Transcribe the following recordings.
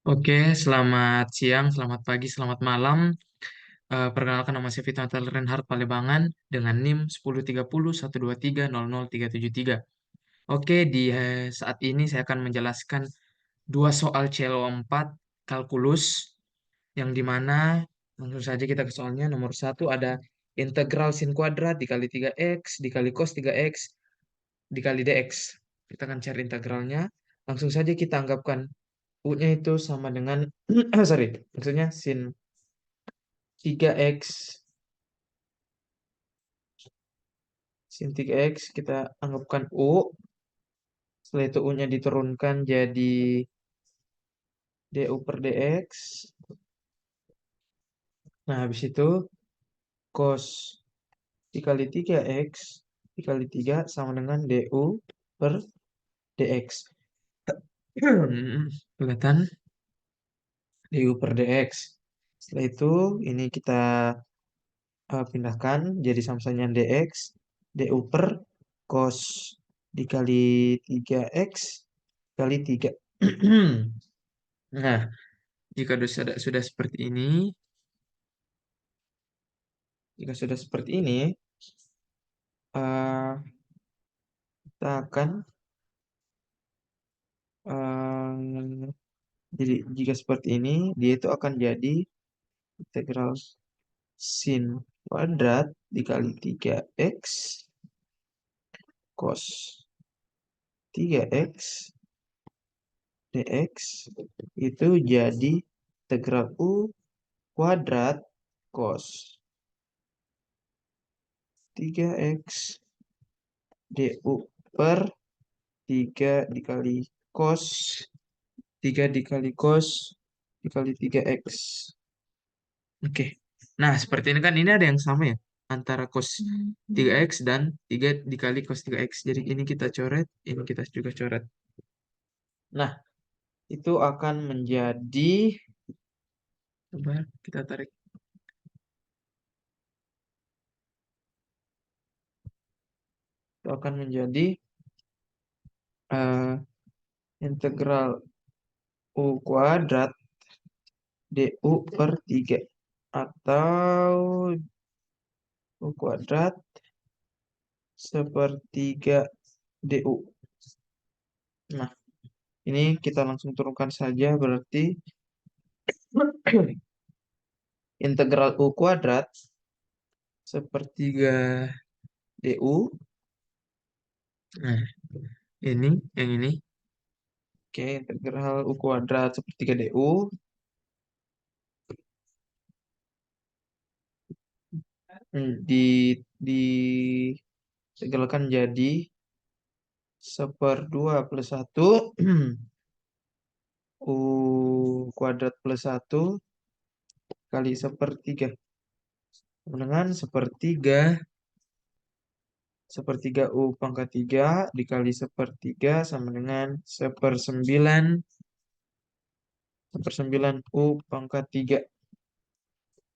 Oke, selamat siang, selamat pagi, selamat malam. Perkenalkan nama saya Fitnatal Reinhard Palebangan dengan NIM 103012300373. Oke, di saat ini saya akan menjelaskan dua soal CLO 4 kalkulus yang dimana langsung saja kita ke soalnya. Nomor satu ada integral sin kuadrat dikali 3x dikali cos 3x dikali dx. Kita akan cari integralnya. Langsung saja kita anggapkan U-nya itu sama dengan sorry, maksudnya sin 3x sin 3x kita anggapkan U. Setelah itu U-nya diturunkan jadi du per dx. Nah, habis itu cos dikali 3x dikali 3 sama dengan du per dx. Kelihatan du per dx. Setelah itu ini kita pindahkan jadi sama-sama dx. Du per cos dikali 3x kali 3. Nah, jika sudah seperti ini, jika sudah seperti ini, kita akan eh, jadi jika seperti ini, dia itu akan jadi integral sin kuadrat dikali 3x cos 3x dx itu jadi integral u kuadrat cos 3x du per 3 dikali cos 3 dikali cos dikali 3x. Oke. Nah, seperti ini kan ini ada yang sama ya antara cos 3x dan 3 dikali cos 3x. Jadi ini kita coret, ini kita juga coret. Nah, itu akan menjadi coba kita tarik. Itu akan menjadi eh, integral u kuadrat du per 3 atau u kuadrat sepertiga du. Nah, ini kita langsung turunkan saja berarti integral u kuadrat sepertiga du. Nah, ini yang ini. Oke, integral u kuadrat sepertiga du disegelkan jadi seperdua plus satu u kuadrat plus satu kali sepertiga dengan sepertiga u pangkat 3 dikali sepertiga sama dengan sepersembilan u pangkat 3.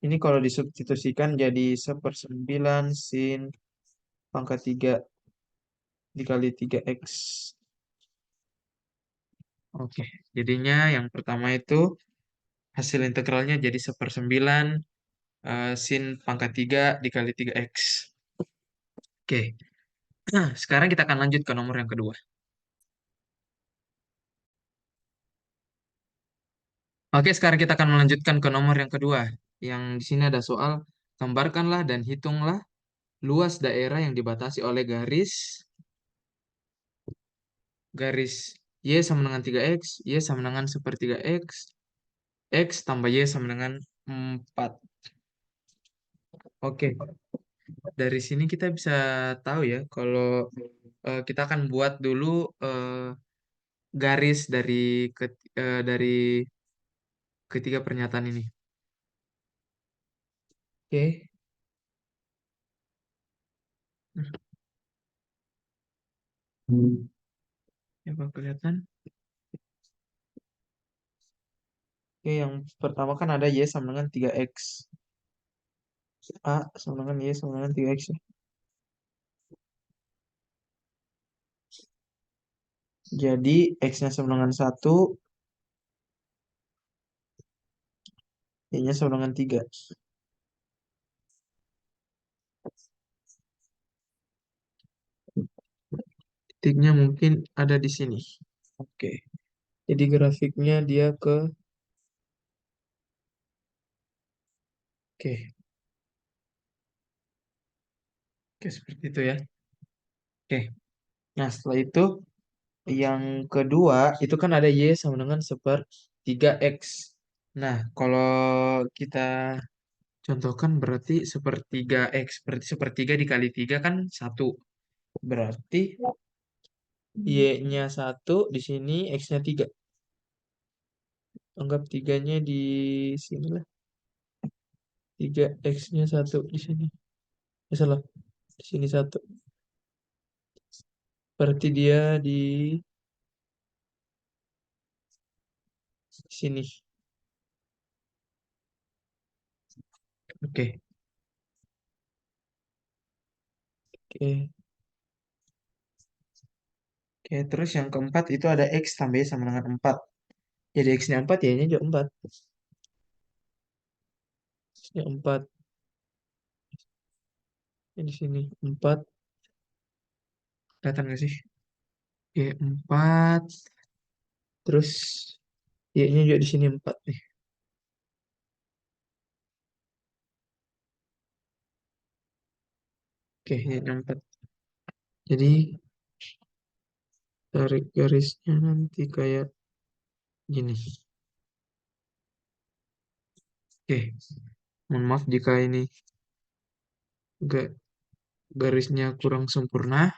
Ini kalau disubstitusikan jadi sepersembilan sin pangkat 3 dikali 3x. Oke, jadinya yang pertama itu hasil integralnya jadi sepersembilan sin pangkat 3 dikali 3x. Oke, nah sekarang kita akan lanjut ke nomor yang kedua. Oke, sekarang kita akan melanjutkan ke nomor yang kedua. Yang di sini ada soal, gambarkanlah dan hitunglah luas daerah yang dibatasi oleh garis garis Y sama dengan 3x, Y sama dengan sepertiga X, X tambah Y sama dengan 4. Oke, dari sini kita bisa tahu ya, kalau kita akan buat dulu eh, garis dari ketiga pernyataan ini. Oke, apa kelihatan? Oke, yang pertama kan ada Y sama dengan 3x. A sama dengan Y sama dengan 3x ya. Jadi X-nya sama dengan 1, Y-nya sama dengan 3. Titiknya mungkin ada di sini. Oke. Jadi grafiknya dia ke oke. Oke, seperti itu ya. Oke. Nah, setelah itu yang kedua itu kan ada Y sama dengan 1/3X. Nah, kalau kita contohkan berarti 1/3X. Berarti 1/3 dikali 3 kan 1. Berarti Y-nya 1 di sini, X-nya 3. Anggap tiganya di sini lah. 3 X-nya 1 di sini. Salah, di sini 1. Berarti dia di sini. Oke. Oke. Oke, terus yang keempat itu ada X tambah Y sama dengan 4. Jadi X-nya 4, Y-nya juga 4. X-nya 4. Di sini 4. Kelihatan nggak sih? Oke, 4. Terus Y-nya juga di sini 4 nih. Oke, Y-nya 4. Jadi tarik garisnya nanti kayak gini. Oke, mohon maaf jika ini garisnya kurang sempurna.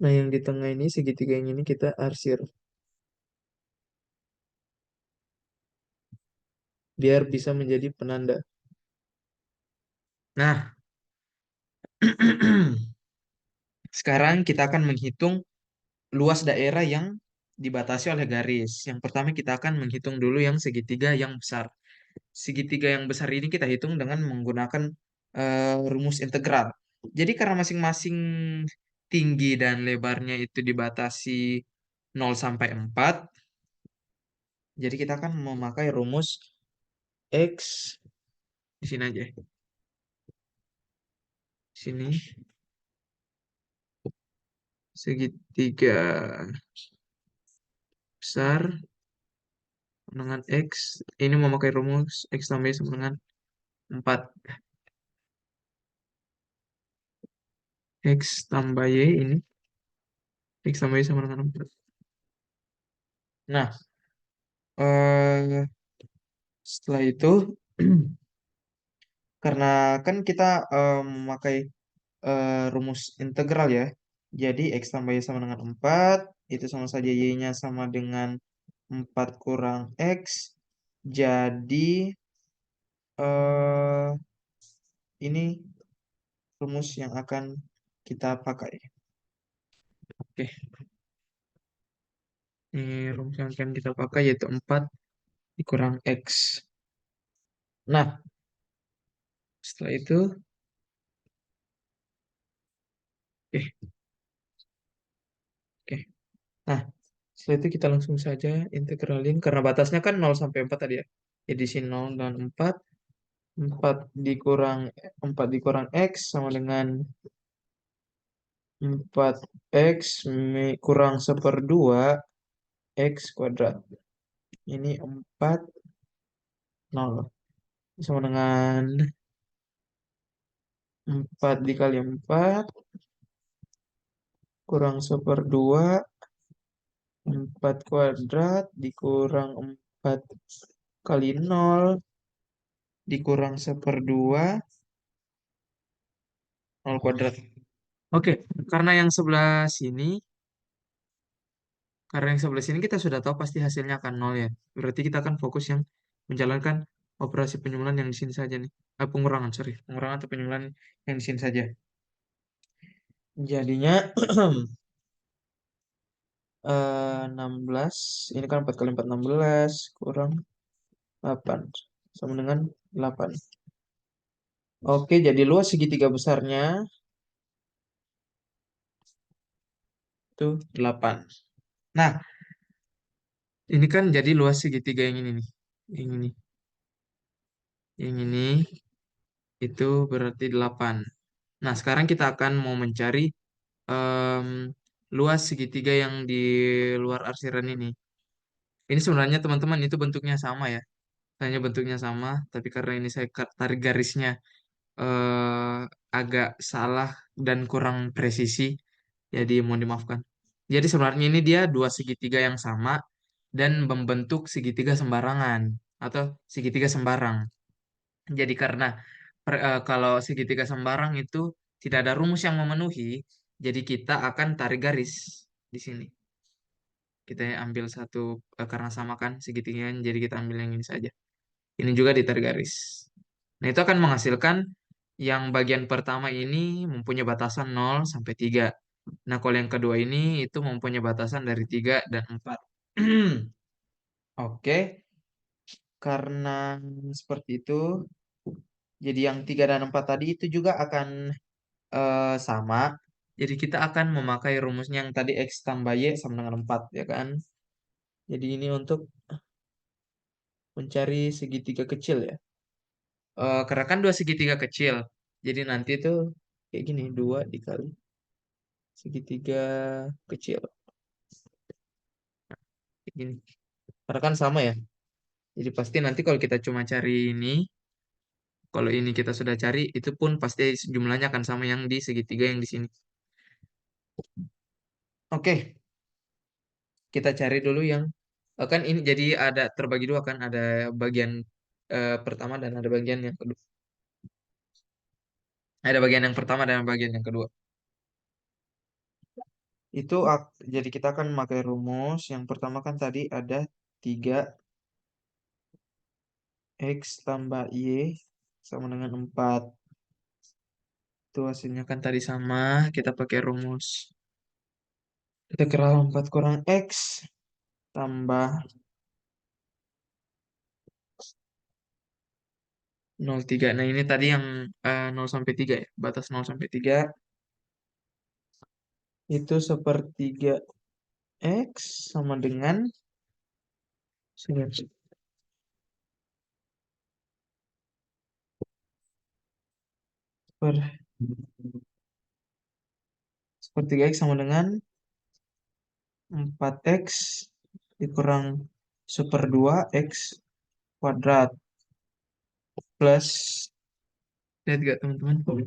Nah, yang di tengah ini, segitiga yang ini kita arsir. Biar bisa menjadi penanda. Nah, sekarang kita akan menghitung luas daerah yang dibatasi oleh garis. Yang pertama kita akan menghitung dulu yang segitiga yang besar. Segitiga yang besar ini kita hitung dengan menggunakan rumus integral. Jadi karena masing-masing tinggi dan lebarnya itu dibatasi 0 sampai 4, jadi kita akan memakai rumus X di sini aja. Sini segitiga besar dengan X. Ini memakai rumus X tambah Y sama dengan 4. X tambah Y ini. X tambah Y sama dengan 4. Nah, eh, setelah itu, karena kan kita memakai rumus integral ya. Jadi X tambah Y sama dengan 4. Itu sama saja Y-nya sama dengan 4 kurang X. Jadi, eh, ini rumus yang akan kita pakai. Oke, ini rumus yang akan kita pakai yaitu 4 dikurang X. Nah, setelah itu, oke, oke. Nah, setelah itu kita langsung saja integralin karena batasnya kan 0 sampai 4 tadi ya. Jadi sini 0 dan 4. 4 dikurang 4 dikurang X sama dengan 4X kurang 1/2 X kuadrat. Ini 4 0 sama dengan 4 dikali 4 kurang 1/2 4 kuadrat dikurang 4 kali 0 dikurang 1/2 0 kuadrat. Oke, karena yang sebelah sini, karena yang sebelah sini kita sudah tahu pasti hasilnya akan 0 ya. Berarti kita akan fokus yang menjalankan operasi penyumulan yang di sini saja nih. Pengurangan, sorry. Pengurangan atau penyumulan yang di sini saja. Jadinya 16, ini kan 4 kali 4 16 kurang 8 sama dengan 8. Oke, jadi luas segitiga besarnya itu 8. Nah, ini kan jadi luas segitiga yang ini nih. Yang ini. Yang ini itu berarti 8. Nah, sekarang kita akan mau mencari em, luas segitiga yang di luar arsiran ini. Ini sebenarnya teman-teman itu bentuknya sama ya. Hanya bentuknya sama, tapi karena ini saya tarik garisnya eh, agak salah dan kurang presisi, jadi mohon dimaafkan. Jadi sebenarnya ini dia dua segitiga yang sama dan membentuk segitiga sembarangan atau segitiga sembarang. Jadi karena kalau segitiga sembarang itu tidak ada rumus yang memenuhi, jadi kita akan tarik garis di sini. Kita ambil satu karena sama kan segitiganya, jadi kita ambil yang ini saja. Ini juga ditarik garis. Nah, itu akan menghasilkan yang bagian pertama ini mempunyai batasan 0 sampai 3. Nah, kalau yang kedua ini itu mempunyai batasan dari 3 dan 4. Oke, karena seperti itu, jadi yang 3 dan 4 tadi itu juga akan sama. Jadi kita akan memakai rumusnya yang tadi X tambah Y sama dengan 4, ya kan? Jadi ini untuk mencari segitiga kecil ya. Karena kan dua segitiga kecil. Jadi nanti tuh kayak gini, 2 dikali segitiga kecil. Kayak gini. Karena kan sama ya. Jadi pasti nanti kalau kita cuma cari ini, kalau ini kita sudah cari, itu pun pasti jumlahnya akan sama yang di segitiga yang di sini. Oke, kita cari dulu yang kan ini jadi ada terbagi dua kan, ada bagian pertama dan ada bagian yang kedua. Ada bagian yang pertama dan bagian yang kedua. Itu jadi kita akan memakai rumus. Yang pertama kan tadi ada 3 X tambah Y sama dengan 4. Itu hasilnya kan tadi sama. Kita pakai rumus. Kita kira 4 kurang X tambah 0,3. Nah, ini tadi yang 0 sampai 3 ya. Batas 0 sampai 3 itu sepertiga X sama dengan per sepertiga X sama dengan 4X dikurang 1/2 X kuadrat plus, lihat gak teman-teman? Coba,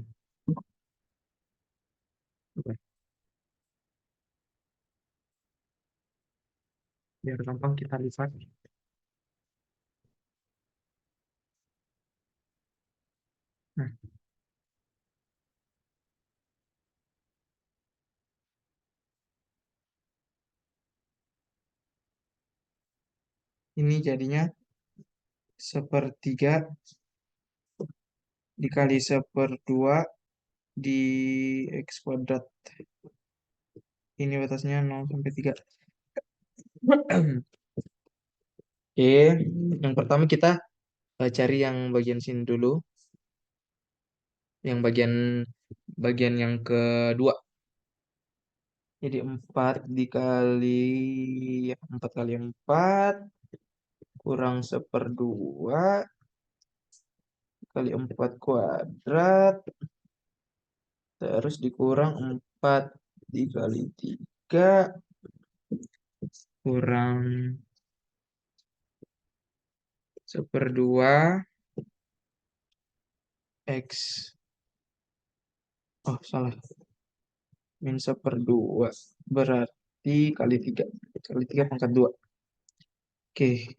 biar gampang kita lihat. Nah, ini jadinya sepertiga dikali 1/2 di X kuadrat. Ini batasnya 0 sampai 3. Oke, yang pertama kita cari yang bagian sini dulu. Yang bagian bagian yang kedua. Jadi 4 dikali, ya, 4 kali 4 kurang 1/2 kali 4 kuadrat. Terus dikurang 4 dikali 3 kurang 1/2 X. Oh, salah. Min 1/2. Berarti kali 3. Kali 3 pangkat 2. Oke.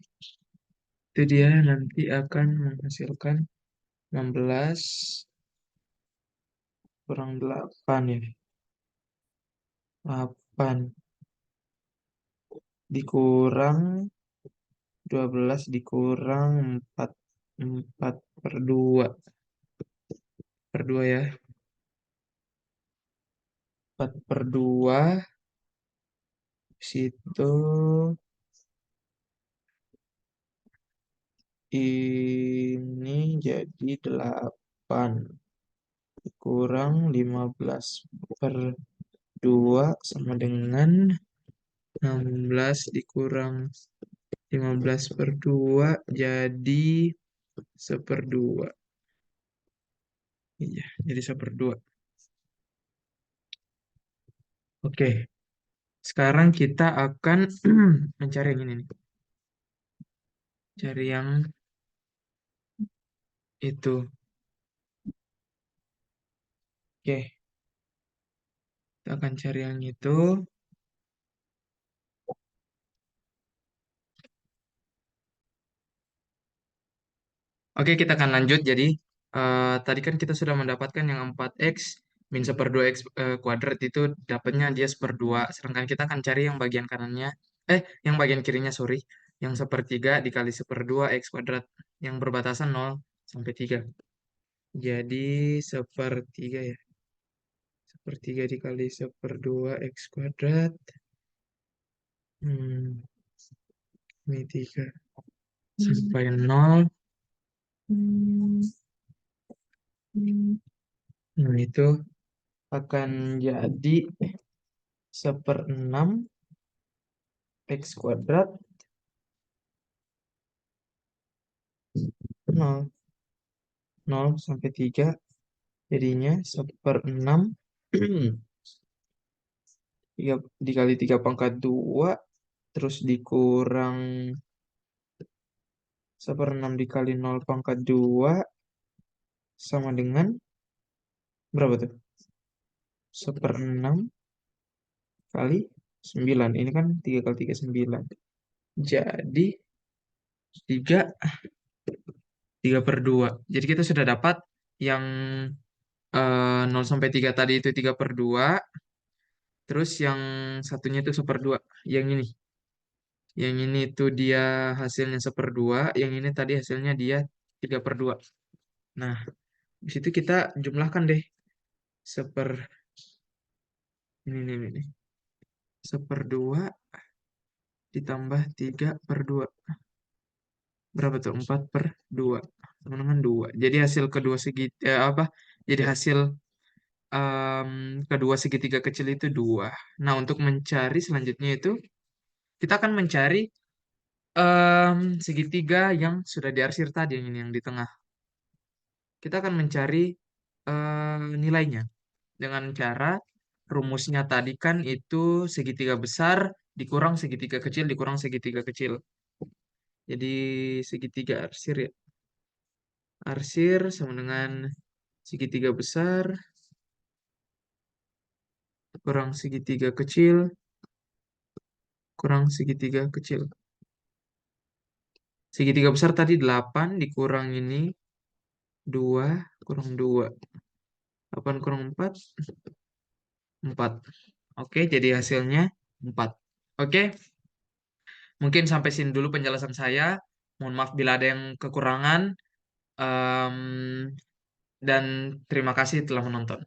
Itu dia nanti akan menghasilkan 16 kurang 8 ya. 8 dikurang 12 dikurang 4. 4/2. Per 2 ya. 4/2 situ ini jadi 8 kurang 15/2 sama dengan 16 dikurang 15/2 jadi 1/2. Iya, jadi 1/2. Oke, sekarang kita akan mencari yang ini nih. Cari yang itu. Oke, kita akan cari yang itu. Oke, kita akan lanjut. Jadi, tadi kan kita sudah mendapatkan yang 4x min 1/2 x kuadrat itu dapatnya dia 1/2. Sedangkan kita akan cari yang bagian kanannya, yang bagian kirinya, sorry. Yang 1/3 dikali 1/2 x kuadrat. Yang berbatasan 0 sampai 3. Jadi, 1/3 ya. 1/3 dikali 1/2 x kuadrat. Hmm, ini 3 sampai 0. Nah, itu akan jadi 1/6 x kuadrat 0. 0 sampai 3 jadinya 1/6 dikali 3 pangkat 2 terus dikurang 1/6 dikali 0 pangkat 2 sama dengan berapa tuh? 1/6 kali 9. Ini kan 3 kali 3 9. Jadi 3/2. Jadi kita sudah dapat yang 0 sampai 3 tadi itu 3/2. Terus yang satunya itu 1/2. Yang ini. Yang ini itu dia hasilnya 1/2. Yang ini tadi hasilnya dia 3/2. Nah, di situ kita jumlahkan deh. Seper ini. 1/2 ditambah 3/2. Berapa tuh? 4/2. Teman-teman 2. Jadi hasil kedua segi apa? Jadi hasil kedua segitiga kecil itu 2. Nah, untuk mencari selanjutnya itu kita akan mencari segitiga yang sudah diarsir tadi, yang ini yang di tengah. Kita akan mencari nilainya dengan cara rumusnya tadi kan itu segitiga besar dikurang segitiga kecil dikurang segitiga kecil. Jadi segitiga arsir ya. Arsir sama dengan segitiga besar kurang segitiga kecil kurang segitiga kecil. Segitiga besar tadi 8 dikurang ini 2 kurang 2. 8 kurang 4 4. Oke, jadi hasilnya 4. Oke, mungkin sampai sini dulu penjelasan saya. Mohon maaf bila ada yang kekurangan. Em, dan terima kasih telah menonton.